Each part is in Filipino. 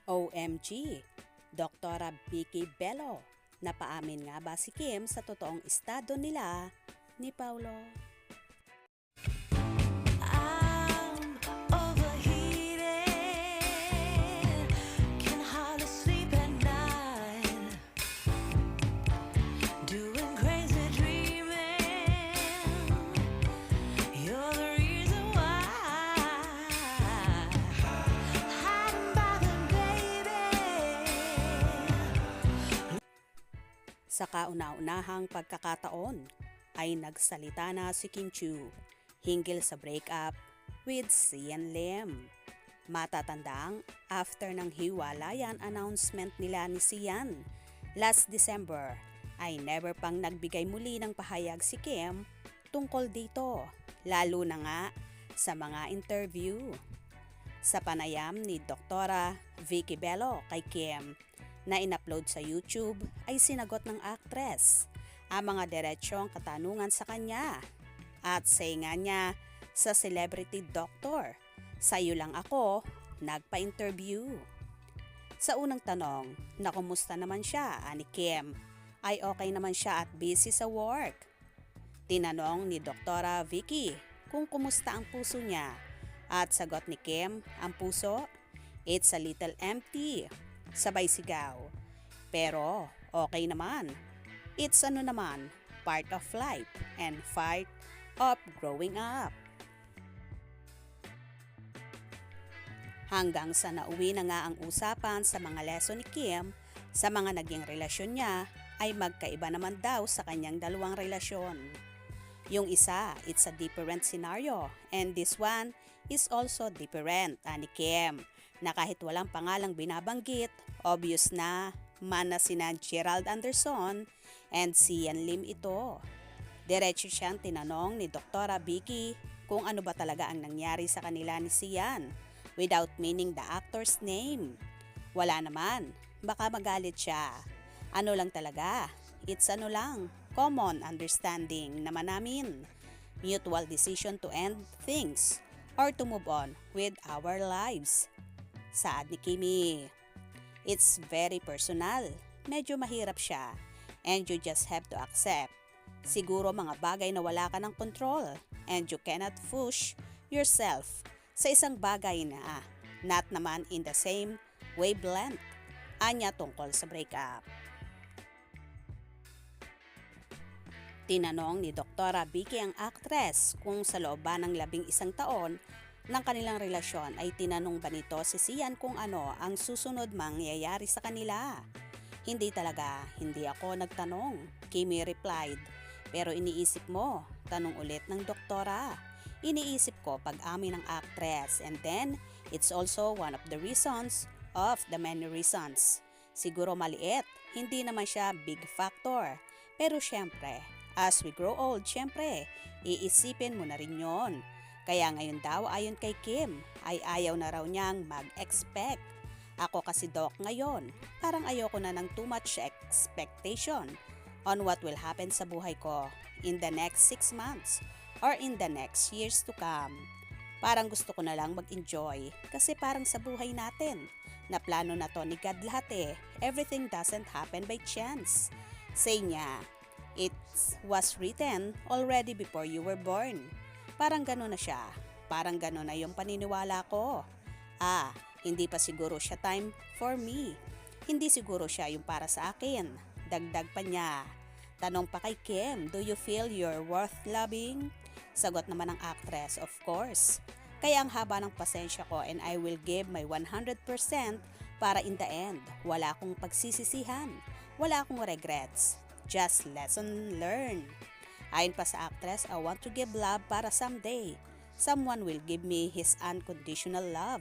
OMG, Doktora Vicky Bello, napaamin nga ba si Kim sa totoong estado nila ni Paulo? I'm overheated, can hardly sleep at night, doing crazy dreaming. You're the reason why. Hiding by the baby. Sa kauna-unahang pagkakataon ay nagsalita na si Kim Chiu hinggil sa breakup with Sian Lim. Matatandang after ng hiwalayan announcement nila ni Sian last December ay never pang nagbigay muli ng pahayag si Kim tungkol dito, lalo na nga sa mga interview. Sa panayam ni Doktora Vicky Bello kay Kim na in-upload sa YouTube ay sinagot ng actress ang mga diretsyong katanungan sa kanya at say nga niya sa celebrity doctor, "Sa'yo lang ako nagpa-interview." Sa unang tanong na kumusta naman siya ani Kim ay okay naman siya at busy sa work. Tinanong ni Doktora Vicky kung kumusta ang puso niya at sagot ni Kim, ang puso, "It's a little empty." Sabay sigaw, "Pero okay naman. It's ano naman, part of life and part of growing up." Hanggang sa nauwi na nga ang usapan sa mga lesson ni Kim sa mga naging relasyon niya ay magkaiba naman daw sa kanyang dalawang relasyon. Yung isa, it's a different scenario and this one is also different, ani Kim, na kahit walang pangalang binabanggit, obvious na man na sina Gerald Anderson and Sian Lim ito. Diretso siyang tinanong ni Doktora Vicky kung ano ba talaga ang nangyari sa kanila ni Sian without meaning the actor's name. Wala naman, baka magalit siya. Ano lang talaga, it's ano lang, common understanding naman namin. Mutual decision to end things or to move on with our lives. Saad ni Kimi, "It's very personal, medyo mahirap siya and you just have to accept. Siguro mga bagay na wala ka ng control and you cannot push yourself sa isang bagay na not naman in the same wavelength." Anya tungkol sa breakup. Tinanong ni Doktora Vicky ang actress kung sa loob ba ng 11 taon ng kanilang relasyon ay tinanong ba nito si Sian kung ano ang susunod mangyayari sa kanila. "Hindi talaga, hindi ako nagtanong," Kimi replied. "Pero iniisip mo?" Tanong ulit ng doktora. "Iniisip ko pag-amin ng actress and then it's also one of the reasons of the many reasons. Siguro maliit, hindi naman siya big factor. Pero syempre, as we grow old, syempre, iisipin mo na rin yon. Kaya ngayon daw ayon kay Kim ay ayaw na raw niyang mag-expect. Ako kasi doc ngayon, parang ayoko na ng too much expectation on what will happen sa buhay ko in the next 6 months or in the next years to come. Parang gusto ko na lang mag-enjoy kasi parang sa buhay natin, na plano na to ni God lahat eh. Everything doesn't happen by chance." Say niya, "It was written already before you were born." Parang gano'n na siya. Parang gano'n na yung paniniwala ko. Hindi pa siguro siya time for me. Hindi siguro siya yung para sa akin. Dagdag pa niya. Tanong pa kay Kim, "Do you feel you're worth loving?" Sagot naman ng actress, "Of course. Kaya ang haba ng pasensya ko and I will give my 100% para in the end, wala akong pagsisisihan. Wala akong regrets. Just lesson learned." Ayon pa sa actress, "I want to give love para someday someone will give me his unconditional love."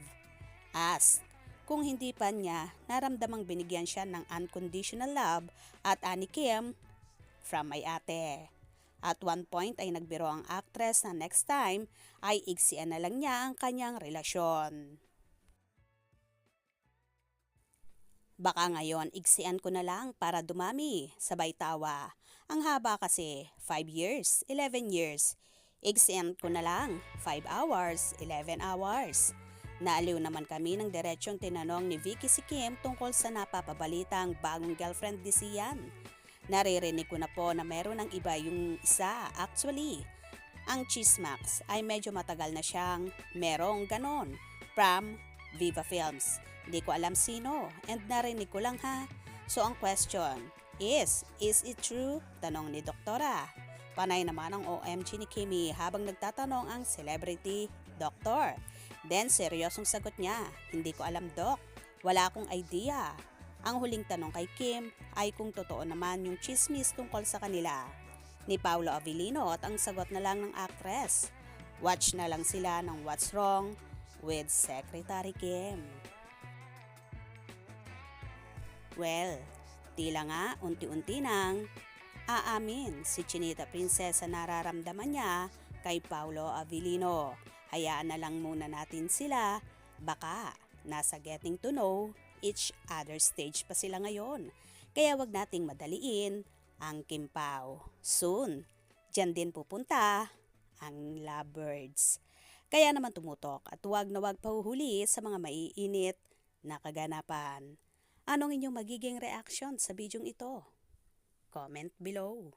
Ask kung hindi pa niya naramdamang binigyan siya ng unconditional love at ani Kim, "From my ate." At one point ay nagbiro ang actress na next time ay igsian na lang niya ang kanyang relasyon. "Baka ngayon igsian ko na lang para dumami," sabay tawa. "Ang haba kasi, 5 years, 11 years. Igsian ko na lang, 5 hours, 11 hours." Naaliw naman kami ng diretsong tinanong ni Vicky si Kim tungkol sa napapabalitang bagong girlfriend ni Sian. Naririnig ko na po na meron ng iba yung isa. Actually, ang Chismax ay medyo matagal na siyang merong ganon from Viva Films. Hindi ko alam sino and narinig ko lang ha. So ang question is it true? Tanong ni Doktora. Panay naman ang OMG ni Kimi habang nagtatanong ang celebrity doctor. Then seryosong sagot niya, hindi ko alam Doc, wala akong idea. Ang huling tanong kay Kim ay kung totoo naman yung chismis tungkol sa kanila ni Paolo Avellino at ang sagot na lang ng actress. Watch na lang sila ng What's Wrong with Secretary Kim. Well, tila nga unti-unti nang aamin si Chinita Princess sa nararamdaman niya kay Paolo Avellino. Hayaan na lang muna natin sila, baka nasa getting to know each other stage pa sila ngayon. Kaya wag nating madaliin ang Kim Pao. Soon, dyan din pupunta ang lovebirds. Kaya naman tumutok at wag na wag pahuhuli sa mga maiinit na kaganapan. Anong inyong magiging reaction sa bidyong ito? Comment below.